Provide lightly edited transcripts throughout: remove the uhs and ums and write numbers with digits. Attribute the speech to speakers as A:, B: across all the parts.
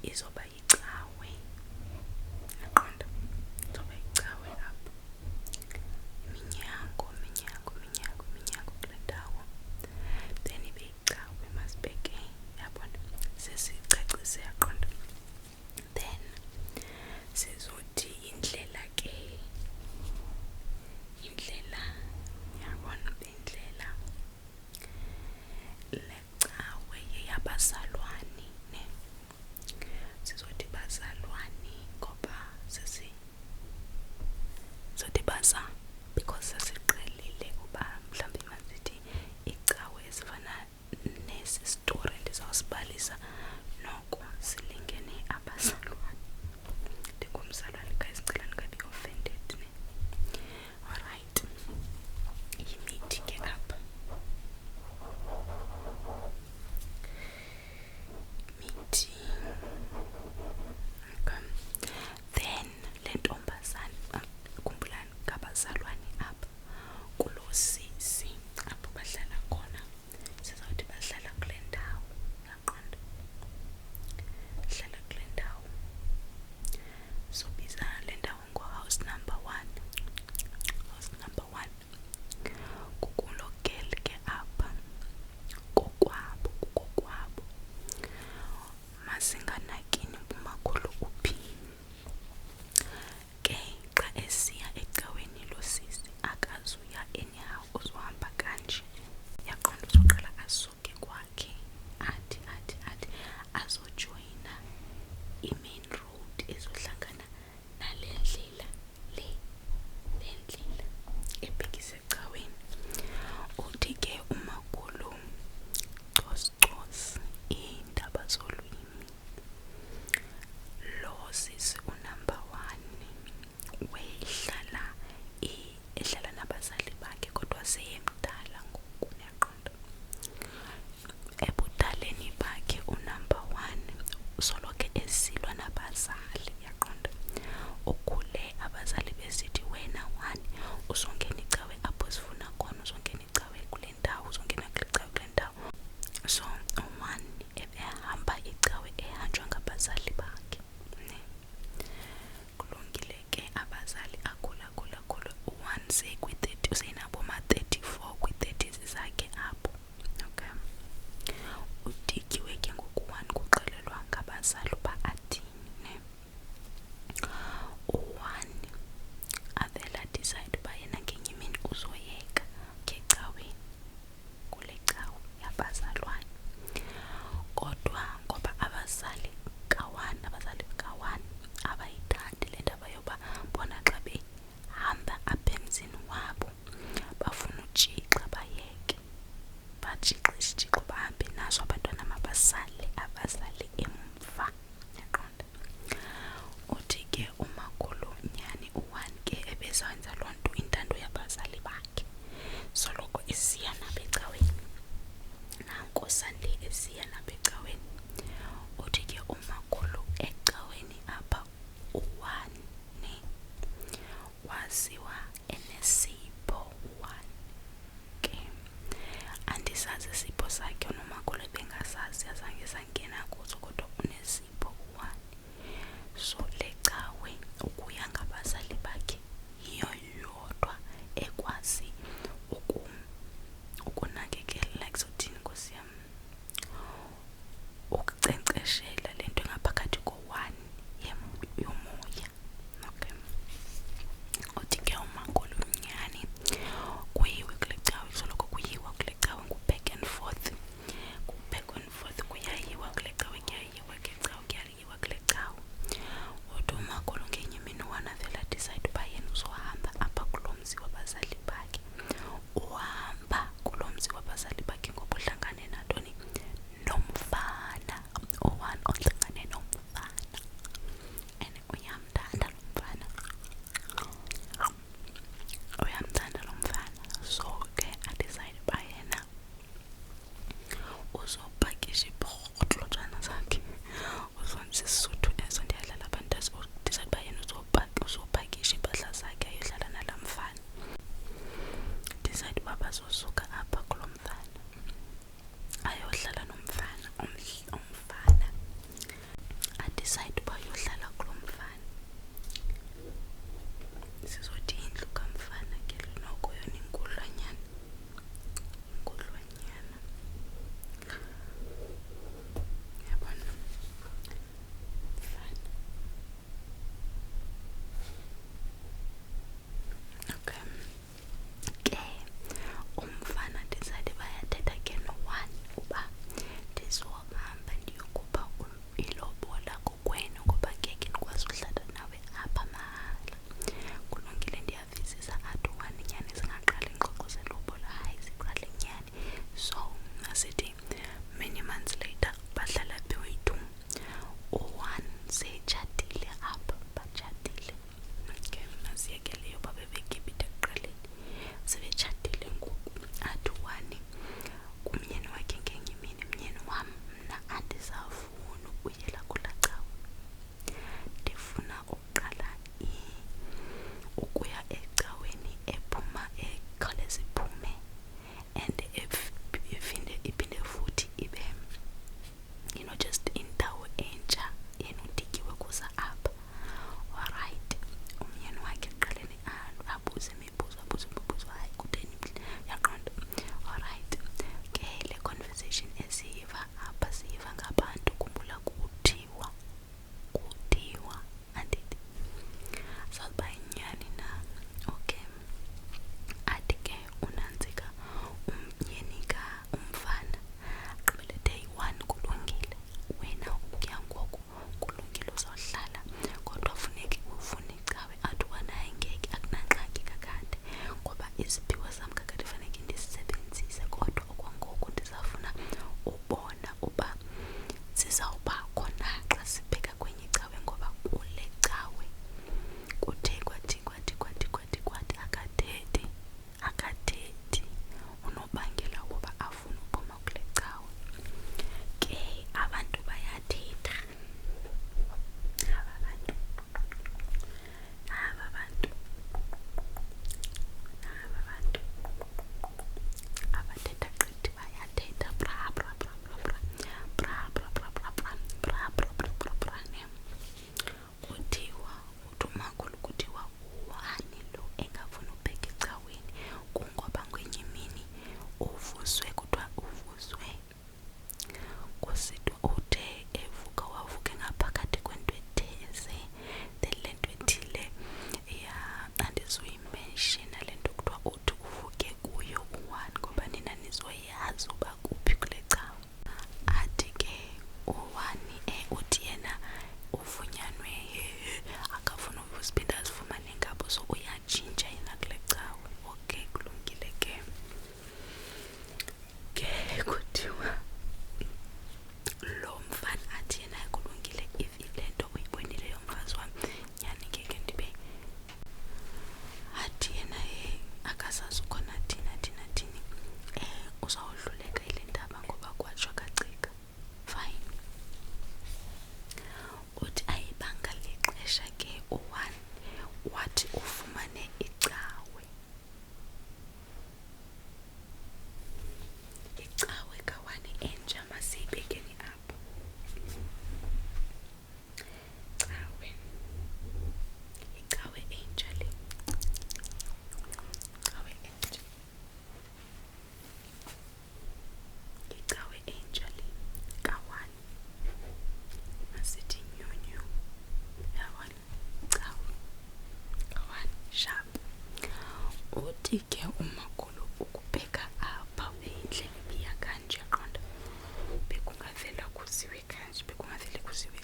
A: izoba yicawe, yaqonda, izoba yicawe lapho, iminyango kule ndawo, then ibe yicawe masibheke, yabona, sesicacise, yaqonda. Then sizothi indlela, yabona, indlela lecawe yeyabazalwane, ne, sizothi bazalwane ngoba sizothi baza because sesiqhelile uba mhlawumbe masithi icawe esifana nesi story ndizawusibalisa noko silingene abazalwane. Ndingumzalwane guys, cela ningabi offended, ne. Alright, yimithi ke apha, mithi. Okay. Then le ntombazana, khumbulani ngabazalwane apha kuloo sisi apho bahlala khona, sizawuthi bahlala kule ndawo, yaqonda, hlala kule ndawo, sobiza le ndawo ngo-house number 1. House number 1 kukuloo girl ke apha, kokwabo, masinganakini umakhulu uphi. Ke xa esiya ecaweni lo sisi akazuya anyhow, uzohamba kanje, yaqonda, uzoqala asuke kwakhe athi azojoyina i-main road ezohlangana nale ndlela le ndlela ebhekisa ecaweni. Uthi ke umakhulu coscos iindaba zolwimi, lo sisi unumber 1 ehlala nabazali bakhe kodwa seyemdala ngoku, yaqonda. Ebudaleni bakhe unumber 1 usoloko esilwa nabazali, yaqonda. Ukhule abazali besithi wena 1 uzongena icawe apho sifuna khona, uzongena icawe kule ndawo, uzongena kule cawe kule ndawo. So 1 ebehamba icawe ehanjwa ngabazali bakhe, ne. Kulungile ke abazali akhula, u1 sekwi-30, usenabo ma-34 kwi-30s zakhe apho. Okay, udikiwe ke ngoku-1 kuxelelwa ngabazali uba athini, ne. U1 avela decide uba yena ngenye imini uzoyeka ngecaweni, kule cawe yabazalwane. Kodwa ngoba abazali ka1 abayithandi le ndaba yoba bona xa behamba apha emzini wabo bafuna utshixa bayeke, batshixe isitshixo bahambe naso, abantwana mabasale abazali emva, yaqonda. Uthi ke umakhulu nyani u1 ke ebezawenza loo nto intando yabazali bakhe, soloko esiya nabo ecaweni, nanko sande esiya nabo ecaweni. Uthi ke umakhulu ecaweni apha u1, ne, waziwa enesipho u1 ke, andisazi isipho sakhe, nomakhulu ebengasazi, azange sangena kuzo, kodwa unesipho u1. So le cawe ukuya ngabazali bakhe yiyo yodwa ekwazi ukunakekela, like sothini nkosi yam, ukunkcenkceshela le nto engaphakathi ko1 yomoya. Okay, uthi ke umakhulu nyani kuyiwe kule cawe, soloko kuyiwa kule cawe, ngu-back and forth, kuyayiwa kule cawe, kuyayiwa kule cawe. Uthi umakhulu ngenye imini u1 avela decide uba yena uzohamba apha kulo mzi wabazali bakhe. Uhamba kulo mzi wabazali bakhe ngoba uhlangane nantoni, nomfana o1 decide uba yohlala kulo mfana. Sizothi indlu kamfana ke noko yona inkudlwanyana. Yabona mfana. Okay. Ke umfana decide bayathetha ke no-1 uba ndizohamba ndiyokhupha ilobola kokwenu ngoba ngeke ndikwazi uhlala nawe apha mahala. Kulungile, ndiyavisisa athi u-1 nyani zingaqali ingxoxo zelobola. Hayi, ziqale nyani. So asithi many months later bahlala bewethu. U-1 setshatile apha, batshatile. Okay, masiyekele yoba bebekipita ekuqaleni. Sebetshatile ngoku. Athi u-1 kumyeni wakhe ngenye imini, myeni wam, mna andisafuni ukuyela kulaa cawe. Ndifuna uqala ukuya ecaweni ephuma ekhawuleza iphume and iphinde futhi ibe just indawo entsha enodikiwe kuza apha. Alright, umyeni wakhe ekuqaleni abuze imibuzo, hayi kutheni, yaqonda. Alright, ke le conversation esiyiva apha siyiva ngabantu, khumbula kuthiwa andithi saziba yinyani na. Okay, athi ke unantsika umyeni umfana gqibele day 1 kulungile, wena ukuya ngoku kulungile uzawuhlala, kodwa funeke ufune icawe. Athi u-1 hayi ngeke, akunangxaki kakade ngoba iziphiwo zam kakade faneke ndizisebenzise, kodwa okwangoku ndizafuna ubona uba zizawubakho na xa sibheka kwenye icawe, ngoba kule cawe kuthe kwathi akathethi unobangela woba afune uphuma kule cawe. Ke abantu bayathetha, aba bantu abathetha gqithi bayathetha kuthiwa uthi umakhulu kuthiwa u-1 lo engafuni ubheka ecaweni kungoba ngenye imini uvuswe kusitwa uthe evuka wavuke ngaphakathi kwento etheze. Then le nto ethile andizuyimenshina le nto kuthiwa uthi uvuke kuyo u-1 ngoba nina nizoyazi uba kuphi kule cawe. Athi ke u-1 uthi yena ufunyanwe akafuna uziphinda azifumane ngabo, so uyatshintsha yena kule cawe. Okay, kulungile ke kuthiwa lo mfana athi yena kulungile, if le nto uyibonile yomfazi wam nyani ngeke ndibe. Athi yena akazazi ukhona thini uzawudluleka ile ndaba ngoba kwatsho kacika. Fine. Uthi ayibanga lixesha ke u-1 wathi ufumane icawe ka-1 entsha. Masiyibekeni apho icawe entsha le, icawe entsha le ka-1. Masithi nyunyu, yabona, cawe ka-1 sharp. Uthi ke umakhulu ukubheka apha indlela ibiya kanje, qonda, bekungavele kuziwe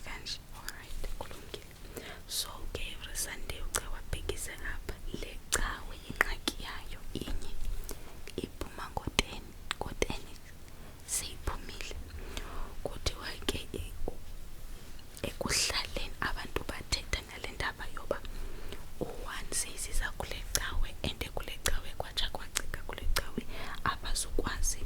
A: kanje. Alright, kulungile. So ke every Sunday uce wabhekise apha. Le cawe ingxaki yayo inye, iphuma ngo-10 seyiphumile. Kuthiwa ke ekuhlaleni abantu bathetha ngale ndaba yoba u-1 seyisiza kule cawe, and kule cawe kwatsha kwacika kule cawe abazukwazi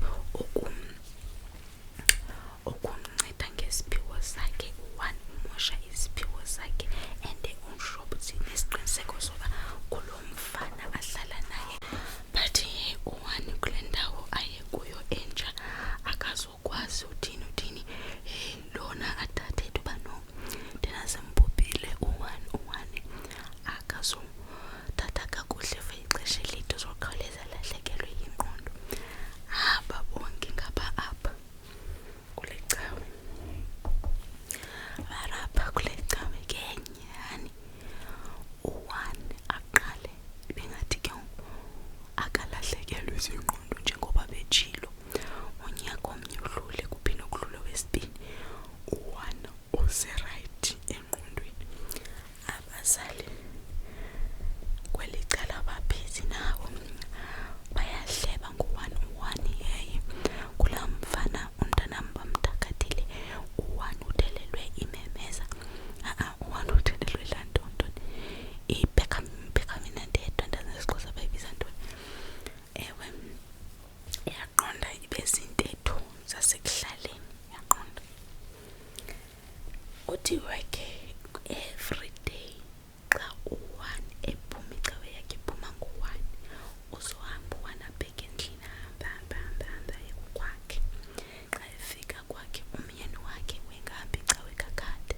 A: ukumnceda ngesiphiwo sakhe. U-1 umosha iziphiwo zakhe and unshobuthi nesiqiniseko soba kulo mfana ahlala naye, but u-1 kule ndawo aye kuyo entsha akazokwazi uthini lona atathethe uba no, barapha kule cawe ke nyhani u-1 aqale bengathi ke akalahlekelwe zingqondo njengoba betshilo unyaka omnye udlule kuphinde kudlule wesibili u-1 useright engqondweni. Abazali kwelicala baphizi nawo bayahleba ngo-1 yeye kulaa mfana umntanam bamdakadile u-1 uthelelwe imemeza u-1 uthelelwe laa ntontoni ibhekhamina ndedwa ndazi nesiXhosa bayibiza ntoni. Ewe yaqonda ibe zintetho zasekuhlaleni yaqonda kuthiwe ke everyday xa u-1 ephuma icawe yakhe ephuma ngo-1 uzohamba u-1 abheke endlini hamba kwakhe. Xa efika kwakhe umyeni wakhe wengahambi icawe kakade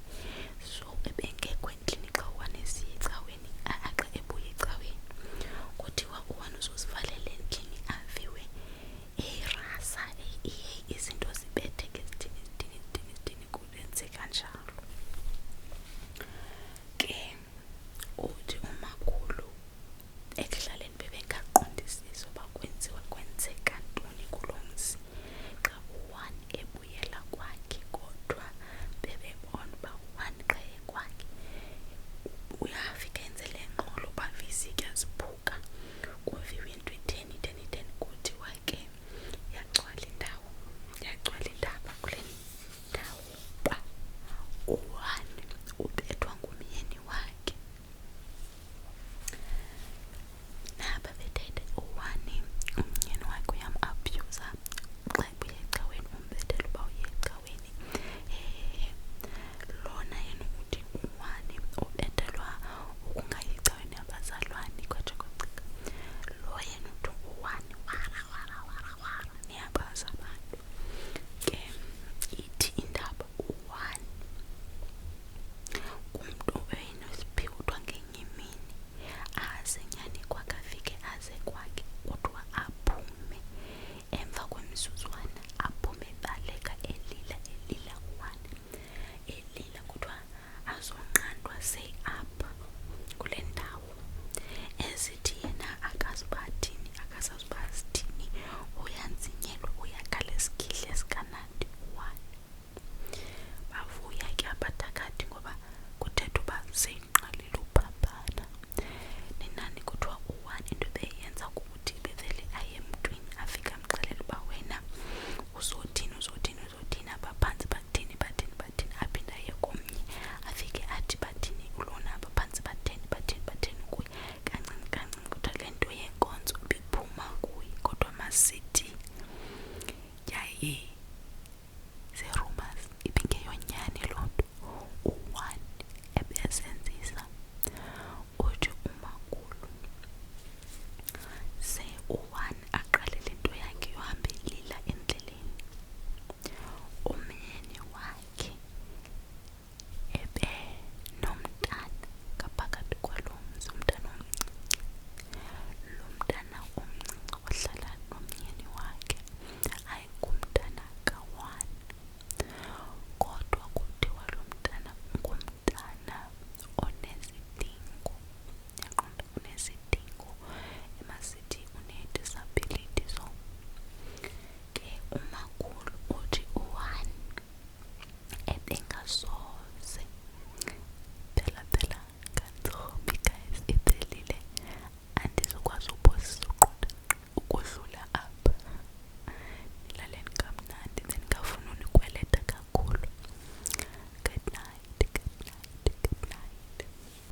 A: so ebengekho endlini xa u-1 esiya ecaweni xa ebuya ecaweni kuthiwa u-1 uzozivalela endlini aviwe irasa izinto zibethe ke zidini kwenzeka njalo ke. Uthi umakhulu ekuhlaleni bebengaqondisisi uba kwenzeka ntoni kulo mzi xa u-1 ebuyela kwakhe, kodwa bebebona uba u-1 xa ekwakhe uyafika enze le ngxolo bavizike aziphuka kuviwa into itheni kuthiwa ke yagcwala indaba kule ndawo uba u-1